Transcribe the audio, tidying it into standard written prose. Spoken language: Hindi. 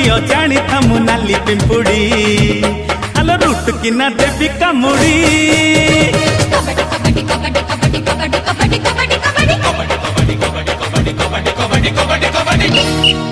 झियो जानी थमु नाली पिंपुड़ी आलो रूट किना देवी कामुड़ी कबड्डी कबड्डी कबड्डी कबड्डी कबड्डी कबड्डी कबड्डी कबड्डी कबड्डी कबड्डी कबड्डी कबड्डी कबड्डी कबड्डी